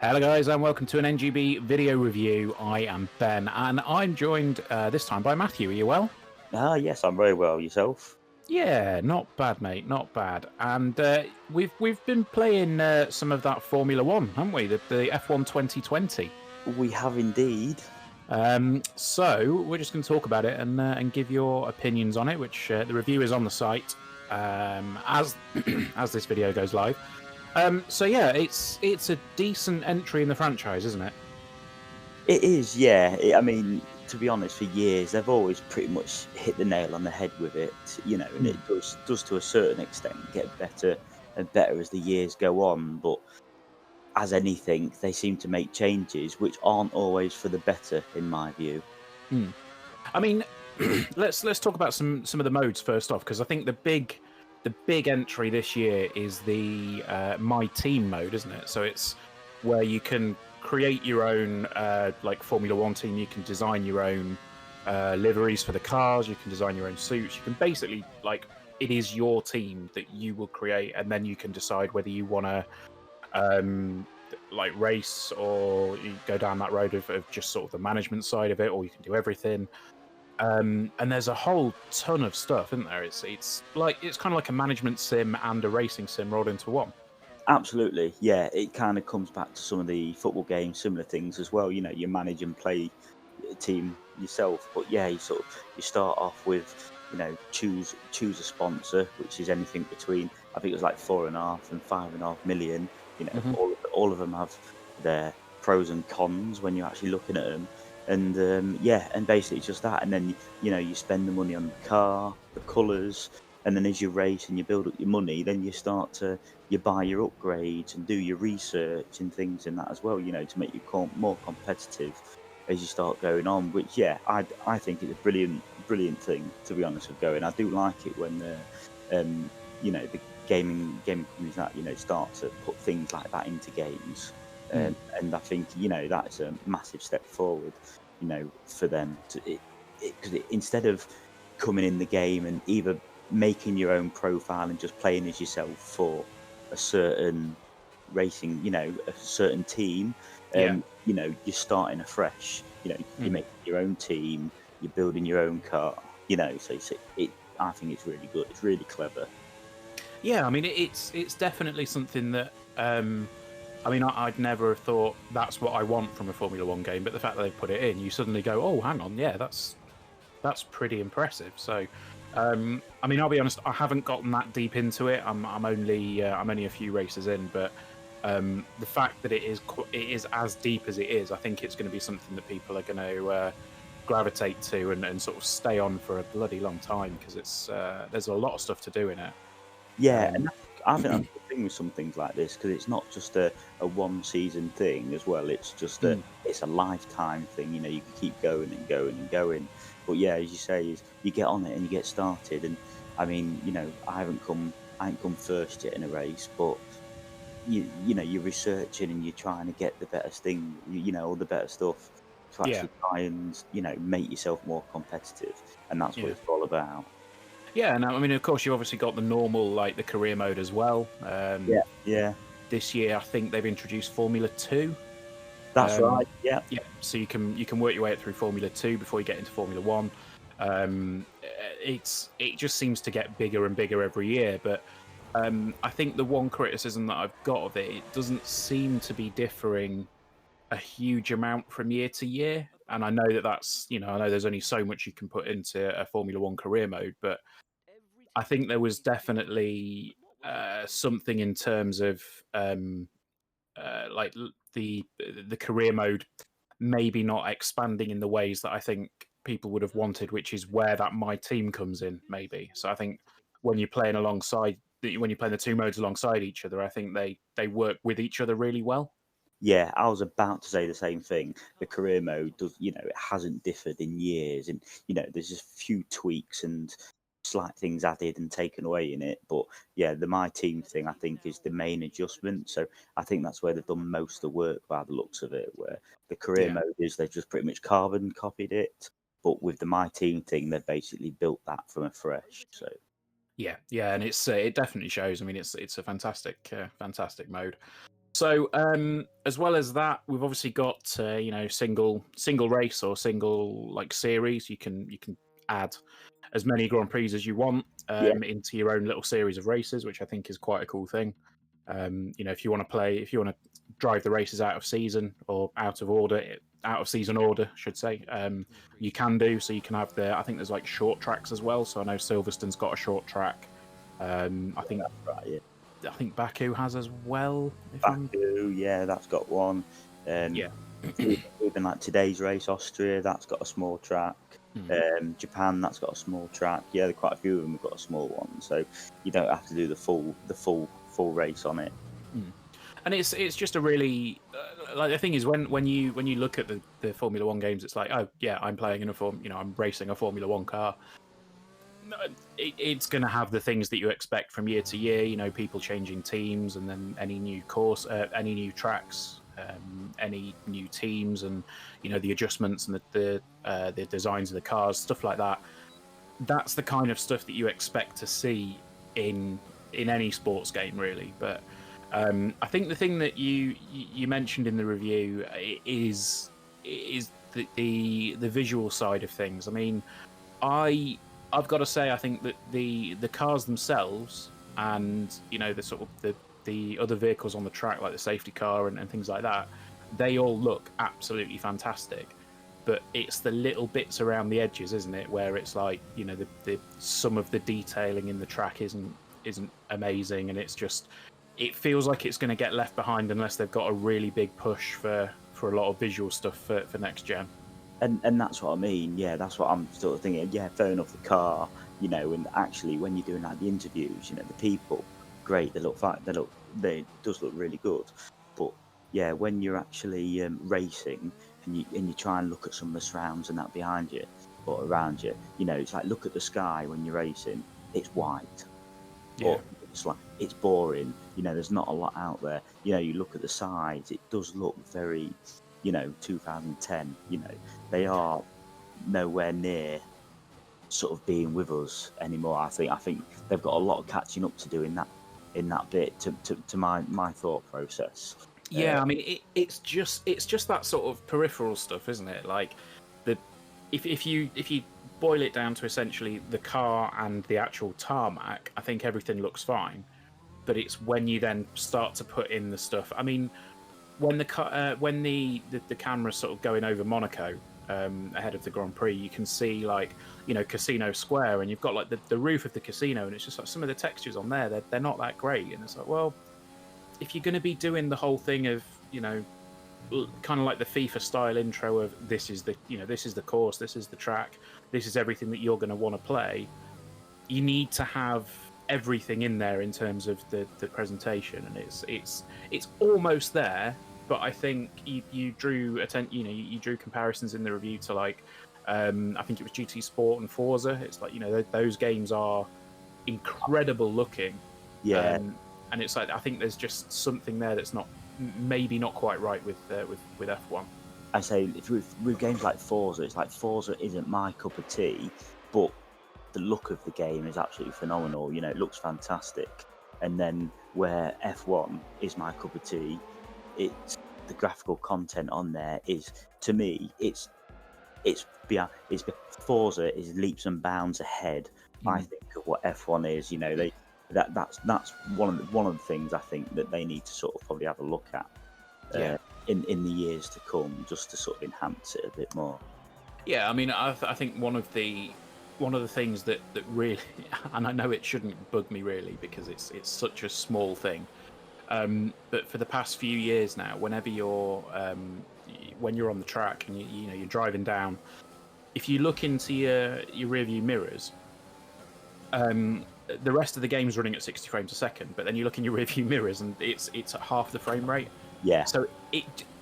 Hello guys and welcome to an NGB video review. I am Ben and I'm joined this time by Matthew. Are you well? Yes, I'm very well. Yourself? Yeah, not bad mate, not bad. And we've been playing some of that Formula 1, haven't we? The F1 2020. We have indeed. So we're just going to talk about it and give your opinions on it, which the review is on the site as as this video goes live. So yeah, it's a decent entry in the franchise, isn't it? It is, yeah. I mean, to be honest, for years they've always pretty much hit the nail on the head with it, and it does to a certain extent get better and better as the years go on. But as anything, they seem to make changes which aren't always for the better, in my view. Hmm. I mean, let's talk about some of the modes first off, because I think the big entry this year is the My Team mode, isn't it? So it's where you can create your own like Formula One team. You can design your own liveries for the cars. You can design your own suits. You can basically it is your team that you will create, and then you can decide whether you want to race or you go down that road of just sort of the management side of it, or you can do everything. And there's a whole ton of stuff, isn't there? It's kind of like a management sim and a racing sim rolled into one. Absolutely, yeah. It kind of comes back to some of the football games, similar things as well. You manage and play a team yourself, but yeah, you start off with choose a sponsor, which is anything between, I think it was like 4.5 and 5.5 million. Hmm. All of them have their pros and cons when you're actually looking at them, and yeah, and basically it's just that, and then you spend the money on the car, the colours, and then as you race and you build up your money, then you buy your upgrades and do your research and things in that as well, to make you more competitive as you start going on. Which, yeah, I think it's a brilliant thing, to be honest with going. I do like it when the gaming companies that start to put things like that into games, and I think that's a massive step forward, for them to because instead of coming in the game and either making your own profile and just playing as yourself for a certain racing, a certain team, Yeah. you're starting afresh. You're Mm. making your own team, you're building your own car. So I think it's really good. It's really clever. Yeah, I mean, it's definitely something that I mean, I'd never have thought that's what I want from a Formula One game, but the fact that they put it in, you suddenly go, oh, hang on, yeah, that's pretty impressive. So, I mean, I'll be honest, I haven't gotten that deep into it. I'm only a few races in, but the fact that it is as deep as it is, I think it's going to be something that people are going to gravitate to and sort of stay on for a bloody long time, because it's there's a lot of stuff to do in it. Yeah, and Um, I think that's the thing with some things like this, because it's not just a one season thing as well. It's just mm, it's a lifetime thing. You can keep going and going and going. But yeah, as you say, is you get on it and you get started. And I mean, I haven't come first yet in a race, but you're researching and you're trying to get the better thing, all the better stuff to yeah, actually try and make yourself more competitive, and that's what yeah. it's all about. Yeah, and I mean, of course, you've obviously got the normal, like the career mode as well. Yeah, yeah, This year, I think they've introduced Formula Two. that's Um, right. Yeah. yeah, so you can work your way up through Formula Two before you get into Formula One. It just seems to get bigger and bigger every year. But I think the one criticism that I've got of it, it doesn't seem to be differing a huge amount from year to year. And I know I know there's only so much you can put into a Formula One career mode, but I think there was definitely something in terms of like the career mode maybe not expanding in the ways that I think people would have wanted, which is where that My Team comes in, maybe. So I think when you're playing when you're playing the two modes alongside each other, I think they work with each other really well. Yeah, I was about to say the same thing. The career mode does, it hasn't differed in years, and there's just a few tweaks and slight things added and taken away in it. But yeah, the My Team thing, I think, is the main adjustment. So I think that's where they've done most of the work by the looks of it. Where the career Yeah. mode is, they've just pretty much carbon copied it, but with the My Team thing, they've basically built that from afresh. So Yeah, yeah, and it definitely shows. I mean, it's a fantastic mode. So, as well as that, we've obviously got single race or single like series. You can add as many Grand Prix as you want Yeah, into your own little series of races, which I think is quite a cool thing. If you want to if you want to drive the races out of season or out of season order, I should say, you can do. So you can have I think there's like short tracks as well. So I know Silverstone's got a short track. I think that's right. Yeah. I think Baku has as well. If I'm Baku, yeah, that's got one. Um, yeah. even like today's race, Austria, that's got a small track. Hmm. Japan, that's got a small track. Yeah, there are quite a few of them have got a small one, so you don't have to do the full race on it. And it's just a really like the thing is when you look at the Formula One games, it's like, oh yeah, I'm playing in I'm racing a Formula One car. It's going to have the things that you expect from year to year. People changing teams, and then any new course, any new tracks, any new teams, and the adjustments and the designs of the cars, stuff like that. That's the kind of stuff that you expect to see in any sports game, really. But I think the thing that you mentioned in the review is the visual side of things. I mean, I've got to say, I think that the cars themselves and the sort of the other vehicles on the track, like the safety car and things like that, they all look absolutely fantastic. But it's the little bits around the edges, isn't it, where it's like the some of the detailing in the track isn't amazing, and it feels like it's going to get left behind unless they've got a really big push for a lot of visual stuff for next gen. And that's what I mean. Yeah, that's what I'm sort of thinking. Yeah, fair enough. The car, and actually when you're doing like the interviews, the people, great. They look fine. They does look really good. But yeah, when you're actually racing and you try and look at some of the surrounds and that behind you or around you, it's like look at the sky when you're racing. It's white. Yeah. But it's like it's boring. There's not a lot out there. You look at the sides. It does look very 2010, they are nowhere near sort of being with us anymore. I think they've got a lot of catching up to do in that bit to my thought process. Yeah, I mean, it's just that sort of peripheral stuff, isn't it? Like if you boil it down to essentially the car and the actual tarmac, I think everything looks fine. But it's when you then start to put in the stuff. I mean, when the camera's sort of going over Monaco ahead of the Grand Prix, you can see like Casino Square, and you've got like the roof of the casino, and it's just like some of the textures on there they're not that great, and it's like, well, if you're going to be doing the whole thing of kind of like the FIFA style intro of this is the course, this is the track, this is everything that you're going to want to play, you need to have everything in there in terms of the presentation, and it's almost there. But I think you drew you drew comparisons in the review to like I think it was GT Sport and Forza. It's like those games are incredible looking, Yeah, and it's like I think there's just something there that's maybe not quite right with F1. I say with games like Forza, it's like Forza isn't my cup of tea, but the look of the game is absolutely phenomenal. It looks fantastic. And then where F1 is my cup of tea, it's the graphical content on there is, to me, it's Forza is leaps and bounds ahead. I think of what F1 is. That's one of the things I think that they need to sort of probably have a look at in the years to come, just to sort of enhance it a bit more. Yeah, I mean, I think one of the things that really, and I know it shouldn't bug me really because it's such a small thing, but for the past few years now, whenever when you're on the track and you're driving down, if you look into your rear view mirrors, the rest of the game's running at 60 frames a second, but then you look in your rear view mirrors and it's at half the frame rate. Yeah. So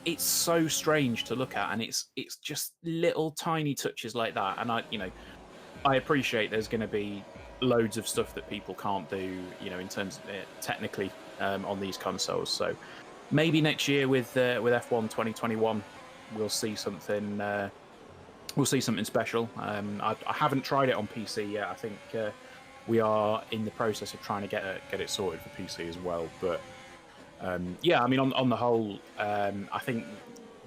it's so strange to look at, and it's just little tiny touches like that. And I appreciate there's going to be loads of stuff that people can't do, in terms of technically on these consoles. So maybe next year with F1 2021, we'll see something. We'll see something special. I haven't tried it on PC yet. I think we are in the process of trying to get it sorted for PC as well. But Yeah, I mean, on the whole, I think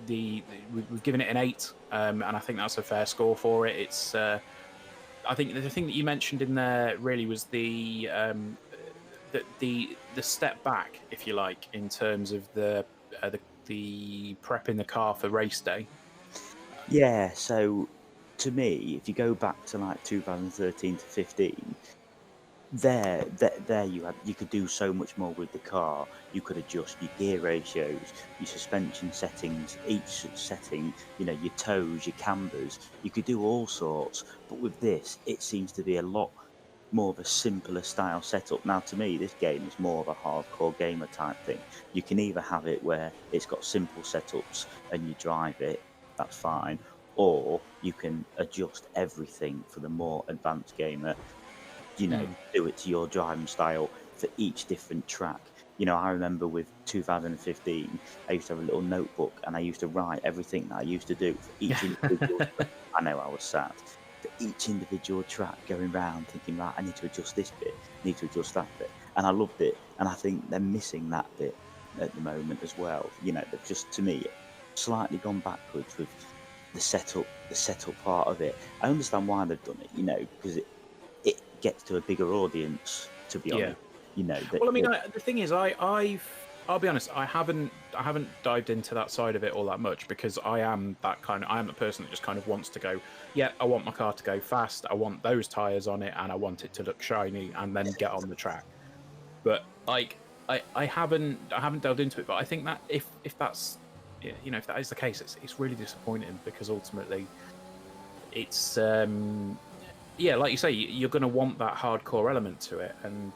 we've given it an 8, and I think that's a fair score for it. It's I think the thing that you mentioned in there really was the step back, if you like, in terms of the prepping the car for race day. Yeah, so to me, if you go back to like 2013 to 15, there you could do so much more with the car. You could adjust your gear ratios, your suspension settings, each setting, your toes, your cambers. You could do all sorts. But with this, it seems to be a lot more of a simpler style setup. Now, to me, this game is more of a hardcore gamer type thing. You can either have it where it's got simple setups and you drive it, that's fine, or you can adjust everything for the more advanced gamer. Mm. Do it to your driving style for each different track. I remember with 2015, I used to have a little notebook and I used to write everything that I used to do for each individual track. I know I was sad. For each individual track, going round thinking, right, I need to adjust this bit, need to adjust that bit. And I loved it. And I think they're missing that bit at the moment as well. They've just, to me, slightly gone backwards with the setup part of it. I understand why they've done it, because it gets to a bigger audience, to be Yeah. honest. Well, I mean, the thing is, I'll be honest, I haven't dived into that side of it all that much because I am a person that just kind of wants to go, yeah, I want my car to go fast, I want those tires on it, and I want it to look shiny, and then get on the track. But like, I haven't delved into it. But I think that if that's if that is the case, it's really disappointing because ultimately, it's yeah, like you say, you're going to want that hardcore element to it, and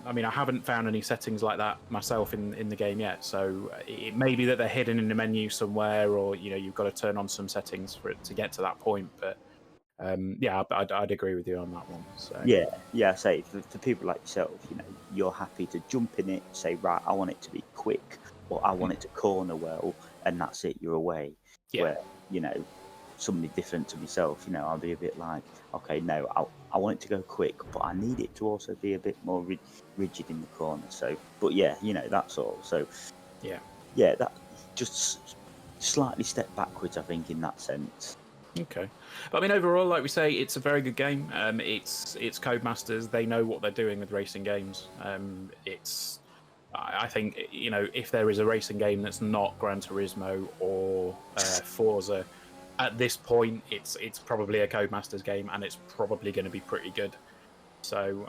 I mean, I haven't found any settings like that myself in the game yet. So it may be that they're hidden in the menu somewhere, or you've got to turn on some settings for it to get to that point. But yeah, I'd agree with you on that one. So yeah. Say for people like yourself, you're happy to jump in it, say, right, I want it to be quick, or I want it to corner well, and that's it. You're away. yeah, Where somebody different to myself, I'll be a bit like, okay, no, I want it to go quick, but I need it to also be a bit more rigid in the corner. So, but yeah, that's all. So, yeah. that just slightly step backwards, I think, in that sense. Okay, but I mean, overall, like we say, it's a very good game. It's Codemasters; they know what they're doing with racing games. I think if there is a racing game that's not Gran Turismo or Forza, at this point, it's probably a Codemasters game, and it's probably going to be pretty good. So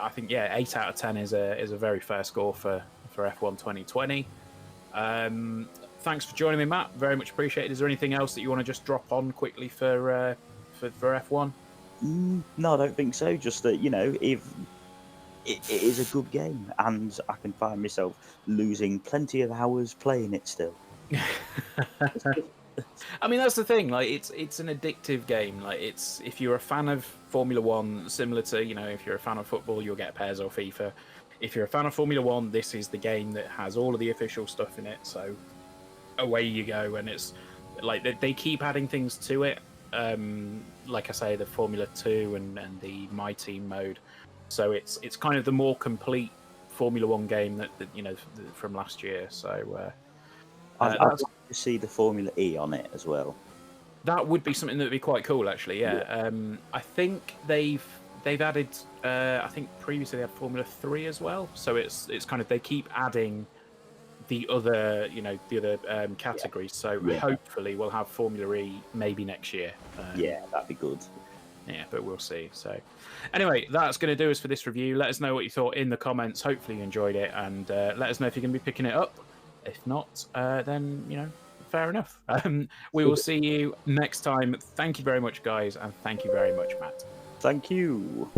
I think 8 out of 10 is a very fair score for F1 2020. Thanks for joining me, Matt. Very much appreciated. Is there anything else that you want to just drop on quickly for F1? No, I don't think so. Just that if it is a good game, and I can find myself losing plenty of hours playing it still. I mean, that's the thing. Like, it's an addictive game. Like, if you're a fan of Formula One, similar to if you're a fan of football, you'll get PES or FIFA. If you're a fan of Formula One, this is the game that has all of the official stuff in it. So away you go, and it's like they keep adding things to it. Like I say, the Formula 2 and the My Team mode. So it's kind of the more complete Formula One game that from last year. So I'd like to see the Formula E on it as well. That would be something that would be quite cool, actually. Yeah. I think they've added. I think previously they had Formula 3 as well. So it's kind of they keep adding the other categories. So hopefully we'll have Formula E maybe next year. Yeah, that'd be good. Yeah, but we'll see. So anyway, that's going to do us for this review. Let us know what you thought in the comments. Hopefully you enjoyed it, and let us know if you're going to be picking it up. If not, then fair enough. We will see you next time. Thank you very much, guys, and thank you very much, Matt. Thank you.